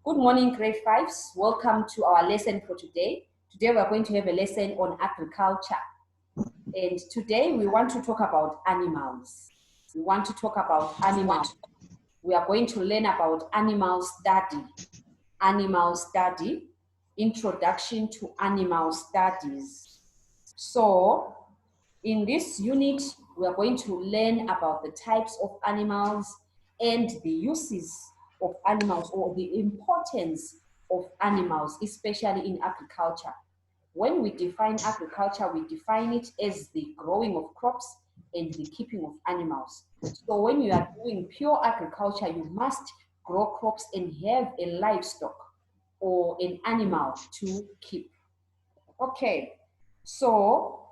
Good morning, grade 5s. Welcome to our lesson for today. Today we are going to have a lesson on agriculture. And today we want to talk about animals. We want to talk about animals. We are going to learn about animal study, introduction to animal studies. So in this unit, we are going to learn about the types of animals and the uses of animals, or the importance of animals, especially in agriculture. When we define agriculture, we define it as the growing of crops and the keeping of animals. So when you are doing pure agriculture, you must grow crops and have a livestock or an animal to keep. Okay, so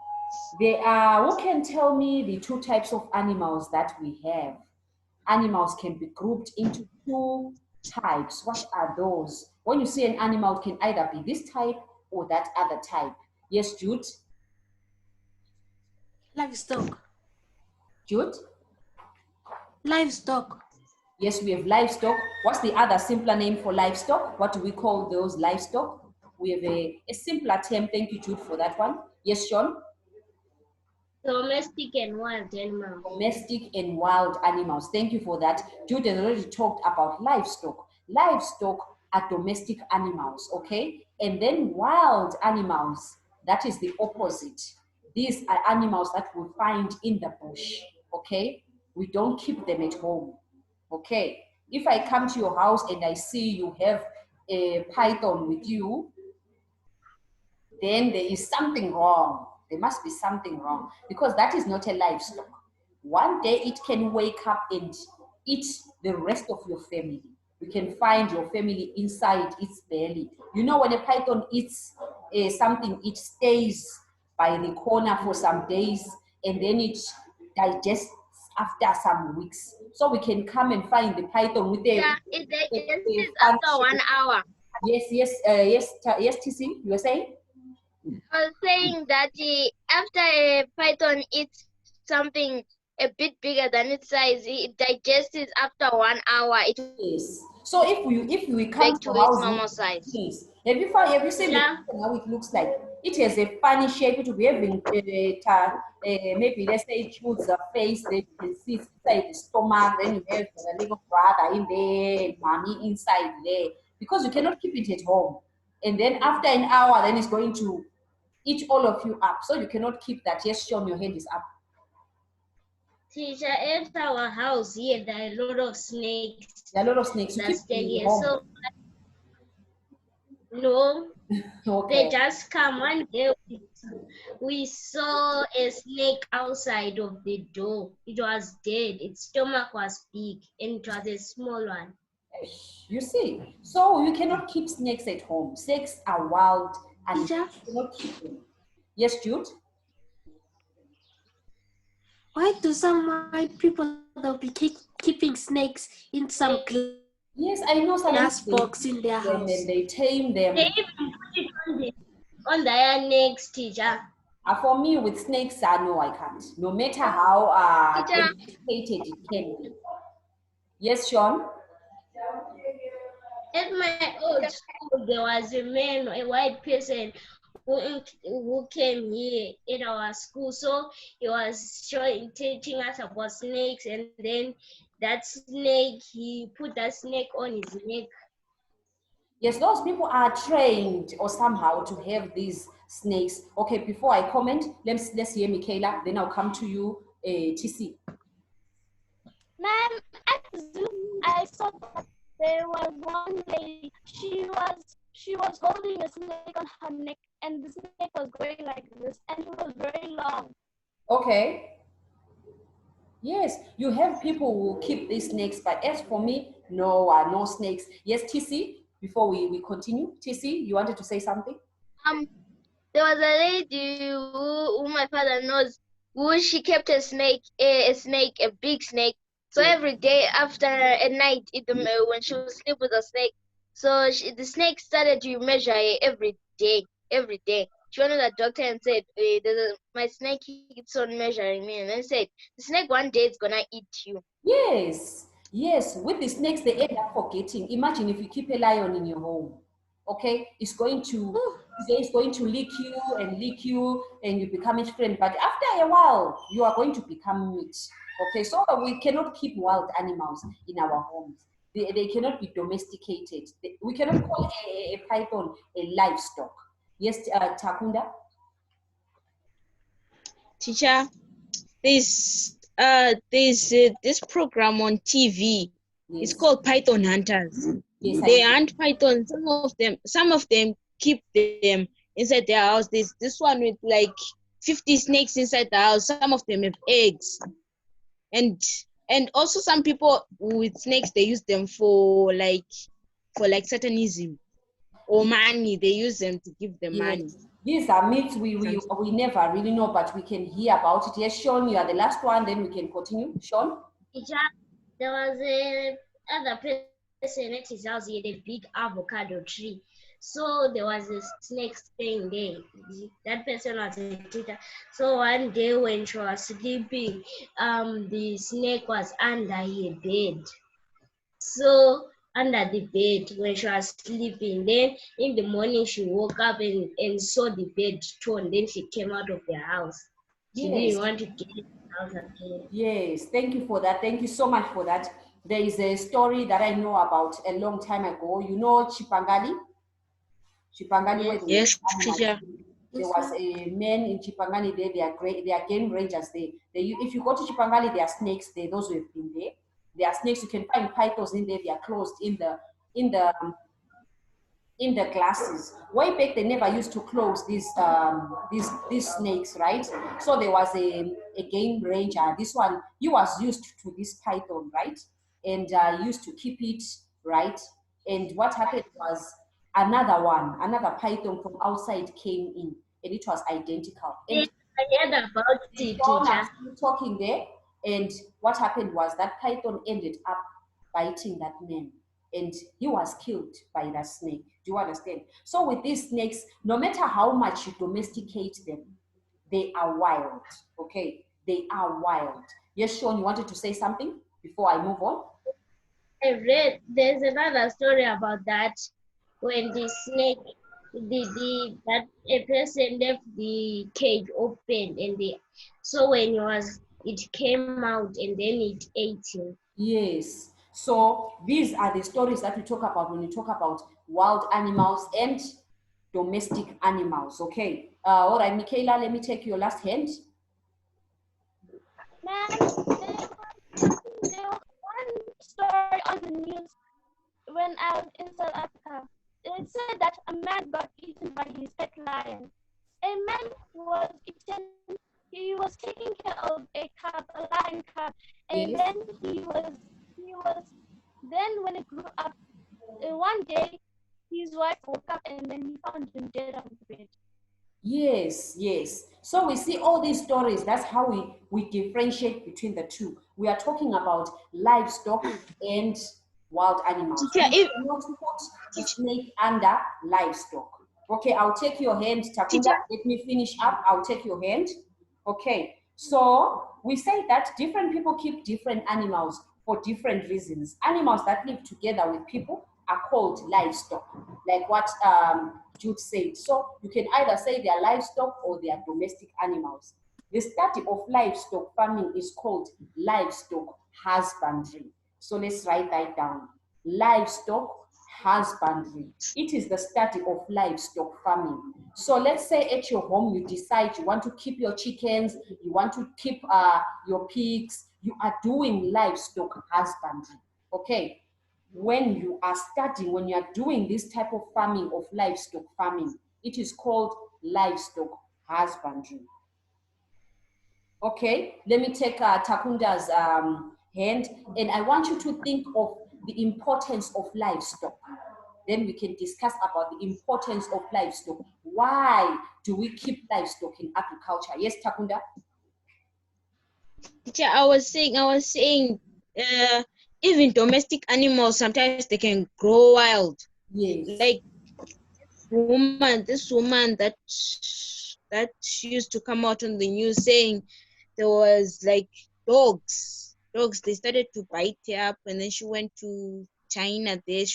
there are, who can tell me the two types of animals that we have? Animals can be grouped into two types. What are those? When you see an animal, it can either be this type or that other type. Yes, Jude? Livestock. Jude? Livestock. Yes, we have livestock. What's the other simpler name for livestock? What do we call those livestock? We have a simpler term. Thank you, Jude, for that one. Yes, Sean? Domestic and wild animals. Domestic and wild animals. Thank you for that. Jude has already talked about livestock. Livestock are domestic animals, okay? And then wild animals, that is the opposite. These are animals that we find in the bush, okay? We don't keep them at home, okay? If I come to your house and I see you have a python with you, then there is something wrong. There must be something wrong, because that is not a livestock. One day it can wake up and eat the rest of your family. You can find your family inside its belly. You know, when a python eats something, it stays by the corner for some days and then it digests after some weeks. So we can come and find the python with a... Yeah, it digests after 1 hour. Yes, TC, you were saying? I was saying that after a python eats something a bit bigger than its size, it digests it after 1 hour. It Yes. So if we come back to to a house, its normal size. yes. Have you seen Yeah. how it looks like? It has a funny shape. It will be having maybe let's say it shoots a face. Then you can see inside the stomach. Then you have a little brother in there, mommy inside there. Because you cannot keep it at home. And then after an hour, then it's going to eat all of you up. So you cannot keep that. Yes, Sean, your hand is up. Teacher, at our house here, there are a lot of snakes. There are a lot of snakes. You keep them in your home. So no, Okay. they just come. One day we saw a snake outside of the door. It was dead. Its stomach was big and it was a small one. You see, so you cannot keep snakes at home. Snakes are wild and Teacher? you cannot keep them. Yes, Jude? Why do some white people they'll be keeping snakes in some Yes, I know some glass box in their house? And they tame them. They even put it on their necks, teacher. For me, with snakes, no, I can't. No matter how dedicated it can be. Yes, Sean? At my old school, there was a man, a white person, who came here in our school. So he was teaching us about snakes, and then that snake, he put that snake on his neck. Yes, those people are trained or somehow to have these snakes. Okay, before I comment, let's hear Michaela, then I'll come to you, TC. Ma'am, I saw that there was one lady. She was holding a snake on her neck, and the snake was going like this, and it was very long. Okay. Yes, you have people who keep these snakes, but as for me, no, no snakes. Yes, TC, before we continue, TC, you wanted to say something? There was a lady who my father knows, who she kept a big snake. So every day after a night, when she would sleep with the snake, so the snake started to measure her every day. She went to the doctor and said, my snake keeps on measuring me. And then said, the snake one day is going to eat you. Yes. Yes, with the snakes, they end up forgetting. Imagine if you keep a lion in your home, okay? It's going to lick you, and you become its friend. But after a while, you are going to become meat. Okay, so we cannot keep wild animals in our homes. They cannot be domesticated. We cannot call a python a livestock. Yes, Takunda? Teacher, there's this program on TV. It's Yes, called Python Hunters. yes, I They know. hunt python. Some of them keep them inside their house. There's this one with like 50 snakes inside the house. Some of them have eggs. And also some people with snakes, they use them for like satanism or money. They use them to give them money. Yes, these are myths Something. we never really know, but we can hear about it. Yes, Sean, you are the last one, then we can continue. Sean? Teacher, there was a other person at his house. He had a big avocado tree. So there was a snake staying there. That person was a teacher. So one day when she was sleeping, the snake was under her bed. So under the bed when she was sleeping. Then in the morning she woke up and saw the bed torn. Then she came out of the house. She Yes, didn't want to get in the house again. yes. Thank you for that. Thank you so much for that. There is a story that I know about a long time ago. You know Chipangali? Chipangali, where Yes. the Yes, animals. teacher. There was a man in Chipangali there. They are game rangers there. If you go to Chipangali, there are snakes there. Those who have been there, there are snakes. You can find pythons in there. They are closed in the in the glasses. Way back, they never used to close these snakes, right? So there was a game ranger. This one, he was used to this python, right? And used to keep it, right? And what happened was another python from outside came in, and it was identical. And Yes, I heard about it, Sean, I'm teacher. still talking there. And what happened was that python ended up biting that man, and he was killed by that snake. Do you understand? So with these snakes, no matter how much you domesticate them, they are wild. Okay, they are wild. Yes, Sean, you wanted to say something before I move on? I read there's another story about that when the snake that a person left the cage open and so when it came out and then it ate him. Yes. So these are the stories that we talk about when we talk about wild animals and domestic animals. Okay. All right, Michaela, let me take your last hand. Ma'am, there was one story on the news when I was in South Africa. It said that a man got eaten by his pet lion. A man was eaten, he was taking care of a lion cub, and Yes. then then when it grew up, one day his wife woke up and then he found him dead on the bed. Yes, yes. So we see all these stories. That's how we differentiate between the two. We are talking about livestock and wild animals. Teacher, We cannot put a snake under livestock. Okay, I'll take your hand, Takunda. teacher, Let me finish up. I'll take your hand. Okay, so we say that different people keep different animals for different reasons. Animals that live together with people are called livestock, like what Jude said. So you can either say they are livestock or they are domestic animals. The study of livestock farming is called livestock husbandry. So let's write that down. Livestock husbandry. It is the study of livestock farming. So let's say at your home you decide you want to keep your chickens, you want to keep your pigs, you are doing livestock husbandry. Okay, when you are studying, when you are doing this type of farming of livestock farming, it is called livestock husbandry. Okay, let me take Takunda's hand, and I want you to think of the importance of livestock. Then we can discuss about the importance of livestock. Why do we keep livestock in agriculture? Yes, Takunda? teacher, I was saying, even domestic animals sometimes they can grow wild. Yes. Like this woman that used to come out on the news saying there was like dogs dogs, they started to bite her up, and then she went to China. There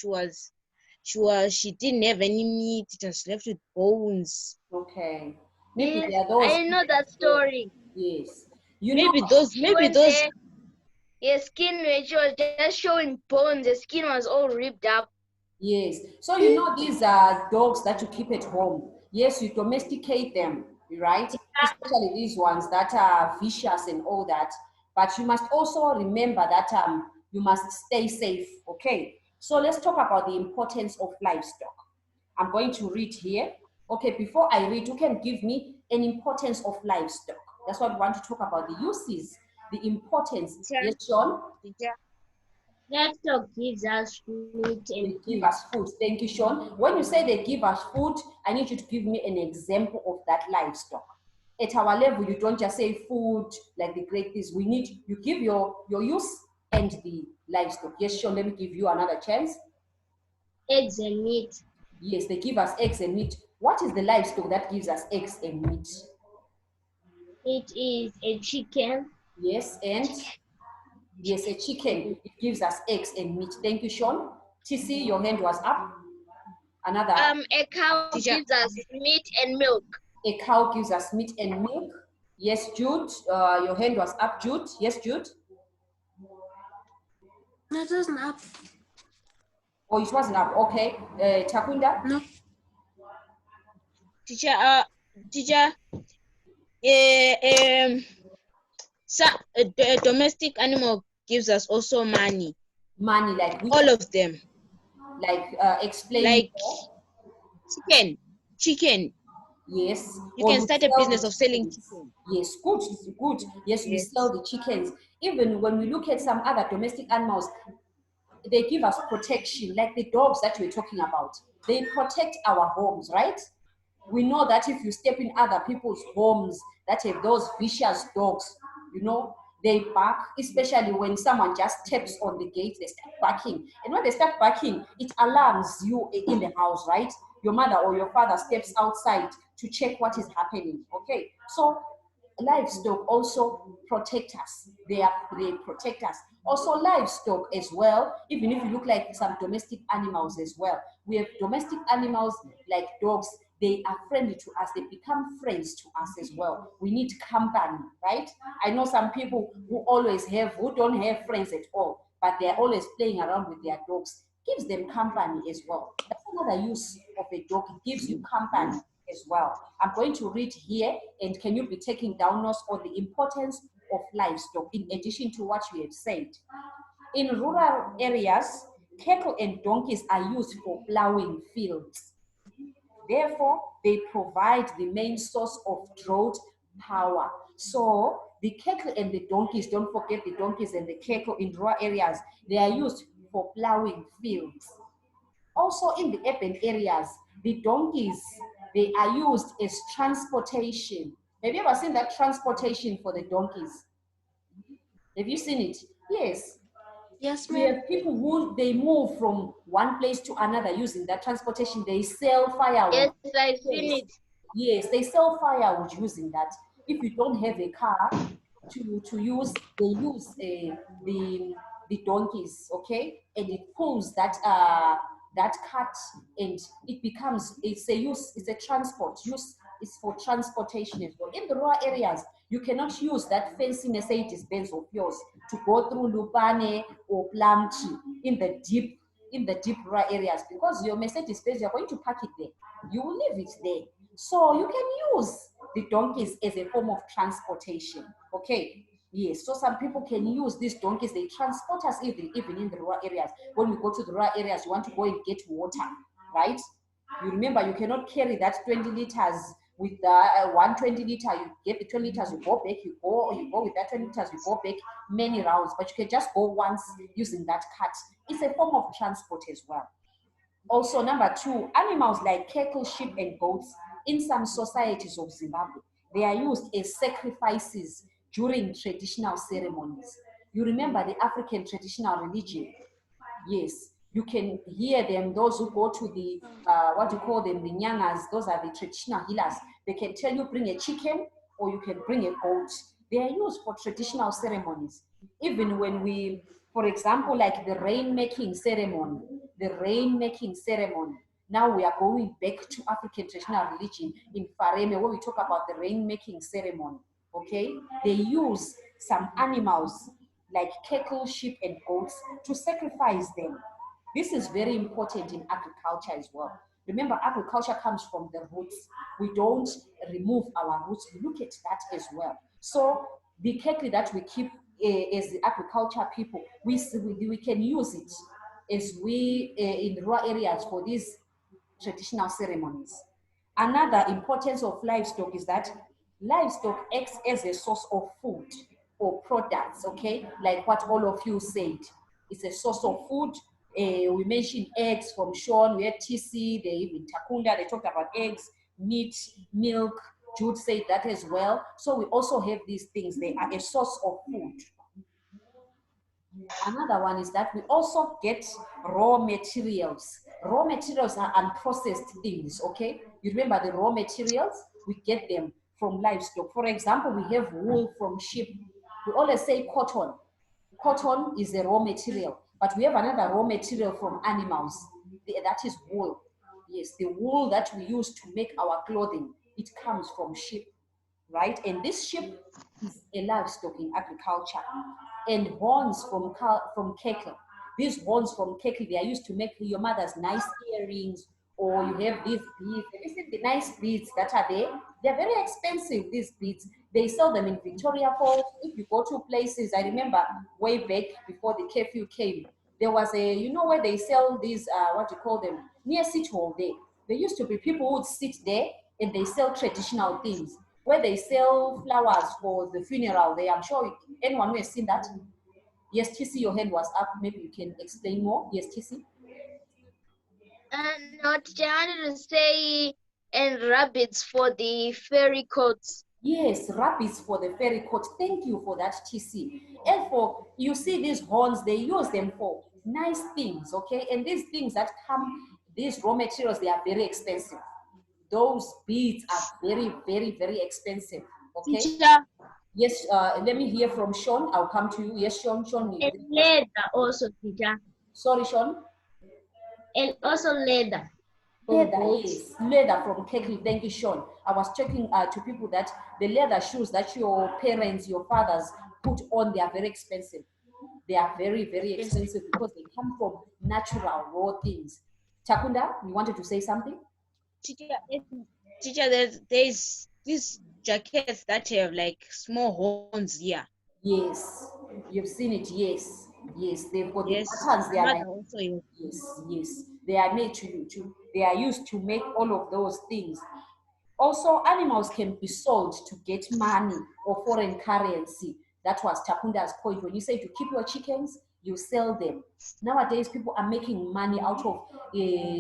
she didn't have any meat. It was left with bones. Okay. Maybe Yes, there are those. I know that story. Yes. You know, Maybe those, She maybe went those. there. Her skin, when she was just showing bones, the skin was all ripped up. yes. So you know these are dogs that you keep at home. Yes, you domesticate them, right? Especially these ones that are vicious and all that. But you must also remember that you must stay safe. Okay. So let's talk about the importance of livestock. I'm going to read here. Okay, before I read, you can give me an importance of livestock. That's what we want to talk about. The uses, the importance. Yes, Sean? Livestock gives us meat and They give food. us food. Thank you, Sean. When you say they give us food, I need you to give me an example of that livestock. At our level, you don't just say food like the great things. We need you give your use and the livestock. Yes, Sean, let me give you another chance. Eggs and meat. Yes, they give us eggs and meat. What is the livestock that gives us eggs and meat? It is a chicken. Yes, and yes, a chicken. It gives us eggs and meat. Thank you, Sean. TC, your hand was up. Another. A cow Teacher, gives us meat and milk. A cow gives us meat and milk. Yes, Jude. Your hand was up, Jude. Yes, Jude. No, it wasn't up. Oh, it wasn't up. Okay. Takunda. No. teacher, a domestic animal gives us also money. Money, like which? All of them. Like explain. Like more. chicken. Yes. You Or can we start a sell business the of selling chickens. chicken. Yes, good, good. Yes, we sell the chickens. Even when we look at some other domestic animals, they give us protection, like the dogs that we're talking about. They protect our homes, right? We know that if you step in other people's homes that have those vicious dogs, you know, they bark, especially when someone just taps on the gate, they start barking. And when they start barking, it alarms you in the house, right? Your mother or your father steps outside to check what is happening. Okay, so livestock also protect us. They protect us. Also livestock as well, even if you look like some domestic animals as well. We have domestic animals like dogs. They are friendly to us. They become friends to us as well. We need company, right? I know some people who don't have friends at all, but they're always playing around with their dogs. Gives them company as well. That's another use of a dog. It gives you company as well. I'm going to read here, and can you be taking down notes on the importance of livestock in addition to what you have said? In rural areas, cattle and donkeys are used for plowing fields. Therefore, they provide the main source of drought power. So the cattle and the donkeys, don't forget the donkeys and the cattle in rural areas, they are used for plowing fields. Also in the urban areas, the donkeys, they are used as transportation. Have you ever seen that transportation for the donkeys? Have you seen it? Yes. Yes, We ma'am. have people who they move from one place to another using that transportation. They sell firewood. Yes, I've seen Yes. it. Yes, they sell firewood using that. If you don't have a car to use, they use the donkeys, okay, and it pulls that cart, and it becomes it's a transport use. It's for transportation as well. In the rural areas, you cannot use that fancy Mercedes Benz of yours to go through Lupane or Plumtree in the deep rural areas, because your Mercedes Benz, you're going to park it there. You will leave it there. So you can use the donkeys as a form of transportation. Okay. Yes. So some people can use these donkeys. They transport us even in the rural areas. When we go to the rural areas, you want to go and get water, right? You remember you cannot carry that 20 liters with the 120 liter. You get the 20 liters, you go back, you go with that 20 liters, you go back many rounds, but you can just go once using that cart. It's a form of transport as well. Also, number two, animals like cattle, sheep, and goats in some societies of Zimbabwe, they are used as sacrifices during traditional ceremonies. You remember the African traditional religion? Yes, you can hear them, those who go to the, what you call them, the nyangas, those are the traditional healers. They can tell you bring a chicken or you can bring a goat. They are used for traditional ceremonies. Even when we, for example, like the rain-making ceremony, now we are going back to African traditional religion in Fareme, where we talk about the rain-making ceremony, okay? They use some animals like cattle, sheep, and goats to sacrifice them. This is very important in agriculture as well. Remember, agriculture comes from the roots. We don't remove our roots. We look at that as well. So the cattle that we keep as the agriculture people, we can use it as we in rural areas for these traditional ceremonies. Another importance of livestock is that livestock acts as a source of food or products, okay? Like what all of you said. It's a source of food. We mentioned eggs from Sean, we had TC, they even Takunda, they talked about eggs, meat, milk. Jude said that as well. So we also have these things. They are a source of food. Another one is that we also get raw materials. Raw materials are unprocessed things, okay? You remember the raw materials? We get them from livestock. For example, we have wool from sheep. We always say cotton. Cotton is a raw material, but we have another raw material from animals. That is wool. Yes, the wool that we use to make our clothing, it comes from sheep, right? And this sheep is a livestock in agriculture. And horns from cattle. These horns from cattle, they are used to make your mother's nice earrings, or you have these beads. Have you seen the nice beads that are there? They're very expensive, these beads. They sell them in Victoria Falls. If you go to places, I remember way back before the curfew came, there was a, you know where they sell these, what do you call them, near City Hall there. There used to be people who would sit there and they sell traditional things. Where they sell flowers for the funeral there. I'm sure anyone who has seen that. Yes, TC, your hand was up. Maybe you can explain more. Yes, TC. And not I wanted to say, and rabbits for the fairy coats. Yes, rabbits for the fairy coat. Thank you for that, TC. And for, you see these horns, they use them for nice things, okay? And these things that come, these raw materials, they are very expensive. Those beads are very, very, very expensive, okay? Teacher, Yes, let me hear from Sean. I'll come to you. Yes, Sean. and leather also, teacher. Sorry, Sean. And also leather. Leather, yes, leather from cattle. Thank you, Sean. I was talking to people that the leather shoes that your parents, your fathers put on, they are very expensive. They are very, very expensive because they come from natural raw things. Takunda, you wanted to say something? Teacher, there's these jackets that have like small horns here. Yes, you've seen it. Yes, yes, they've got the Yes, patterns. They are like, also have. yes, yes, they are made to. They are used to make all of those things. Also, animals can be sold to get money or foreign currency. That was Takunda's point. When you say to keep your chickens, you sell them. Nowadays, people are making money out of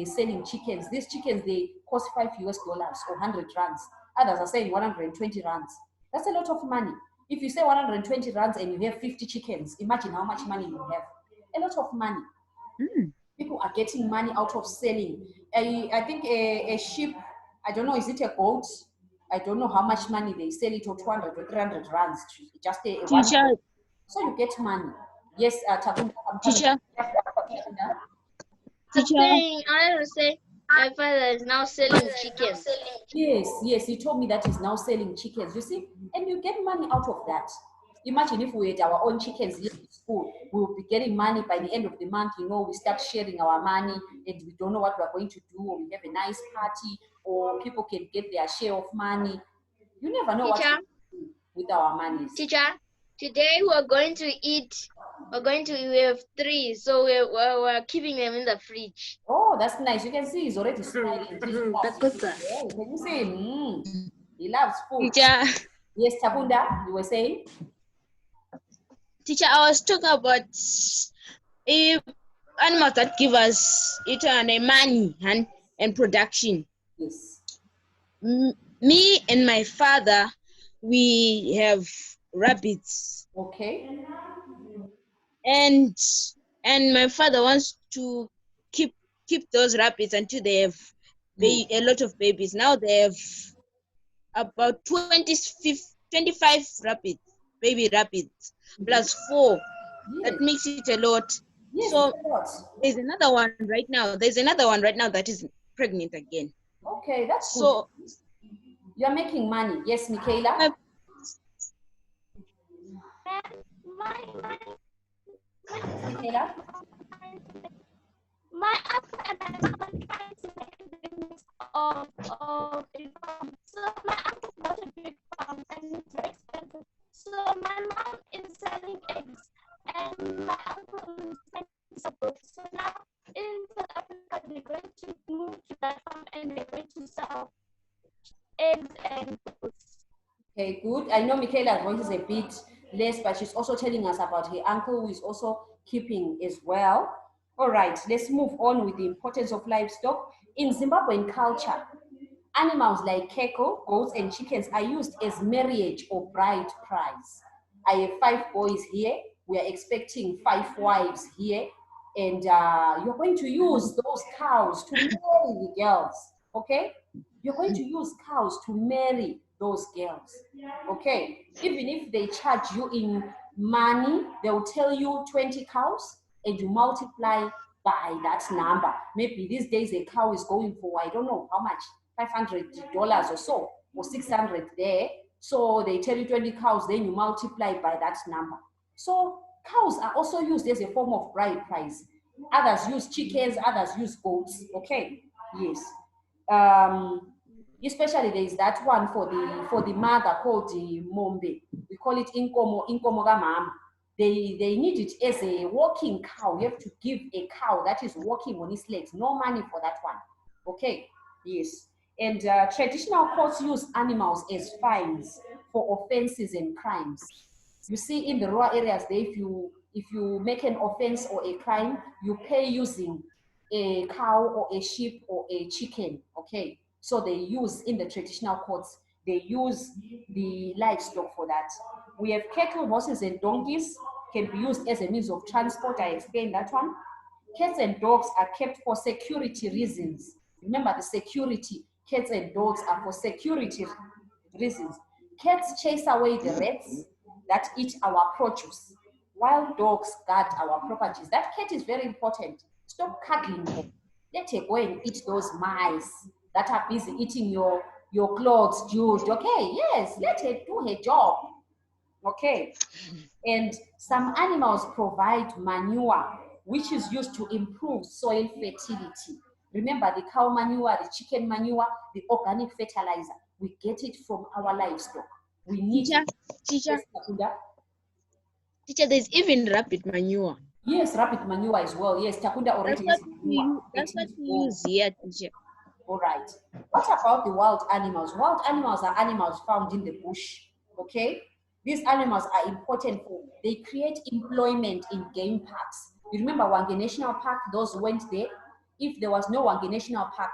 selling chickens. These chickens, they cost $5 or 100 rands. Others are saying 120 rands. That's a lot of money. If you say 120 rands and you have 50 chickens, imagine how much money you have. A lot of money. People are getting money out of selling. I think a sheep, I don't know, is it a goat? I don't know how much money they sell it for 200 or 300 rands, just a one. Teacher, So you get money. Yes, Takunda, I'm coming. teacher, I'm saying, I wanted to say, my father is now selling chickens. Yes, yes, he told me that he's now selling chickens, you see, and you get money out of that. Imagine if we had our own chickens here in school, we will be getting money by the end of the month. You know, we start sharing our money and we don't know what we're going to do, or we have a nice party, or people can get their share of money. You never know what Teacher, to do with our monies. teacher, today we're going to eat. We have 3, so we're keeping them in the fridge. Oh, that's nice. You can see he's already smiling. Takuta. Yeah, can you see? He loves food. teacher, Yes, Takunda, you were saying? teacher, I was talking about animals that give us money and production. Yes. Me and my father, we have rabbits, Okay. and my father wants to keep those rabbits until they have a lot of babies. Now they have about 25 rabbits. baby rabbits plus 4. Yes. That makes it a lot. Yes, So it's a lot. there's another one right now. There's another one right now that is pregnant again. Okay, that's good. So You're making money. Yes, Michaela? my, Michaela? My uncle and my mom are trying to make a business of a farm. So my uncle bought a big farm and it's very expensive. So my mom is selling eggs and my uncle is trying to sell books. So now in South Africa they're going to move to that farm and they're going to sell eggs and books. Okay, good. I know Michaela's voice is a bit less, but she's also telling us about her uncle who is also keeping as well. All right, let's move on with the importance of livestock. In Zimbabwean culture, animals like cattle, goats, and chickens are used as marriage or bride price. I have 5 boys here. We are expecting 5 wives here. And you're going to use those cows to marry the girls, okay? You're going to use cows to marry those girls, okay? Even if they charge you in money, they'll tell you 20 cows and you multiply by that number. Maybe these days a cow is going for, I don't know how much, $500 or so, or 600 there. So they tell you 20 cows, then you multiply by that number. So cows are also used as a form of bride price. Others use chickens, others use goats. Okay, yes. Especially there is that one for the mother called the mombe. We call it inkomo mama. They need it as a walking cow. You have to give a cow that is walking on its legs. No money for that one. Okay, yes. And traditional courts use animals as fines for offenses and crimes. You see in the rural areas there, if you make an offense or a crime, you pay using a cow or a sheep or a chicken. Okay, so they use in the traditional courts, they use the livestock for that. We have cattle, horses, and donkeys can be used as a means of transport. I explained that one. Cats and dogs are kept for security reasons. Remember the security. Cats and dogs are for security reasons. Cats chase away the rats that eat our produce, while dogs guard our properties. That cat is very important. Stop cuddling her. Let her go and eat those mice that are busy eating your clothes, Jude. Okay, yes, let her do her job. Okay. And some animals provide manure, which is used to improve soil fertility. Remember the cow manure, the chicken manure, the organic fertilizer. We get it from our livestock. We need teacher, it. teacher, Yes, Takunda? teacher, there's even rabbit manure. Yes, rabbit manure as well. Yes, Takunda already has manure. That's what we use here, teacher. All right. What about the wild animals? Wild animals are animals found in the bush. Okay. These animals are important for, they create employment in game parks. You remember Wange National Park, those who went there? If there was no Wange National Park,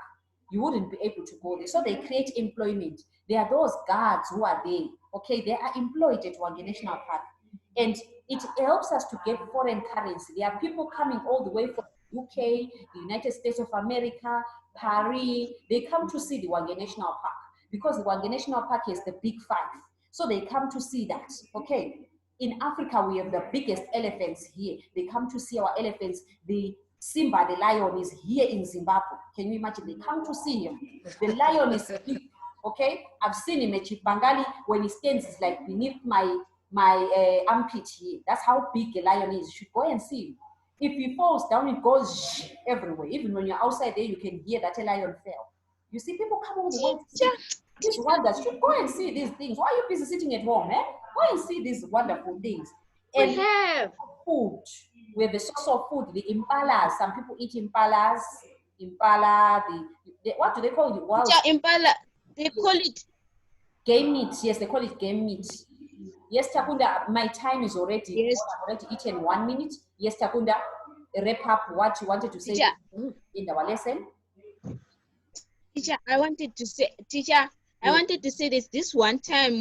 you wouldn't be able to go there. So they create employment. There are those guards who are there. Okay, they are employed at Wange National Park. And it helps us to get foreign currency. There are people coming all the way from UK, the United States of America, Paris. They come to see the Wange National Park because the Wange National Park is the big 5. So they come to see that. Okay. In Africa, we have the biggest elephants here. They come to see our elephants. The Simba, the lion, is here in Zimbabwe. Can you imagine? They come to see him. The lion is big. Okay. I've seen him at Chipangali. When he stands, it's like beneath my armpit here. That's how big a lion is. You should go and see him. If he falls down, it goes everywhere. Even when you're outside there, you can hear that a lion fell. You see, people come all the way to see these wonders. You should go and see these things. Why are you busy sitting at home, eh? Go and see these wonderful things. And We have. food. We have the source of food, the impalas. Some people eat impalas. Impala, what do they call it? Wild Teacher, impala, they call it game meat. Yes, they call it game meat. Yes, Takunda, my time is already, yes. I've already eaten 1 minute. Yes, Takunda, wrap up what you wanted to say Teacher. in our lesson. Teacher, I wanted to say, I wanted to say this one time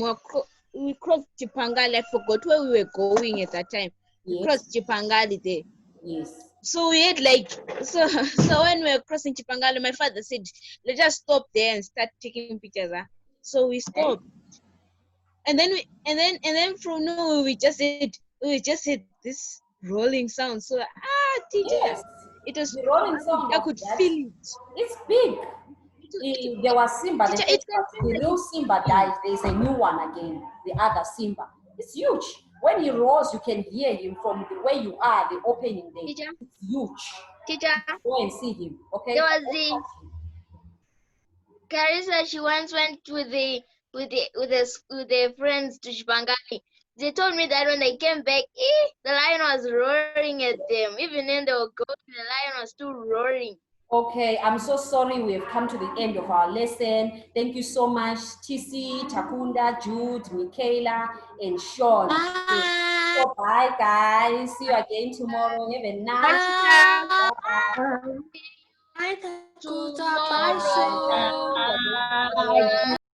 we crossed Chipangali. I forgot where we were going at that time. We Yes. crossed Chipangali there. Yes. So we had so when we were crossing Chipangali, my father said, let us stop there and start taking pictures. So we stopped. and then from nowhere we just had this rolling sound. So teacher, Yes, it was, the rolling sound I of could that. feel it. It's big. There was Simba, the Teacher, first it one. The real Simba died. There's a new one again, the other Simba. It's huge. When he roars, you can hear him from the where you are, the opening there. Teacher, It's huge. teacher, Go and see him, okay? there was the Carissa. She once went with the friends to Chipangali. They told me that when they came back, the lion was roaring at them. Even when they were going, the lion was still roaring. Okay, I'm so sorry we have come to the end of our lesson. Thank you so much, TC, Takunda, Jude, Michaela, and Sean. Bye. So bye, guys. See you again tomorrow. Have a nice Bye. bye. Bye, Takuta. Bye, Tomorrow. Sean. Bye.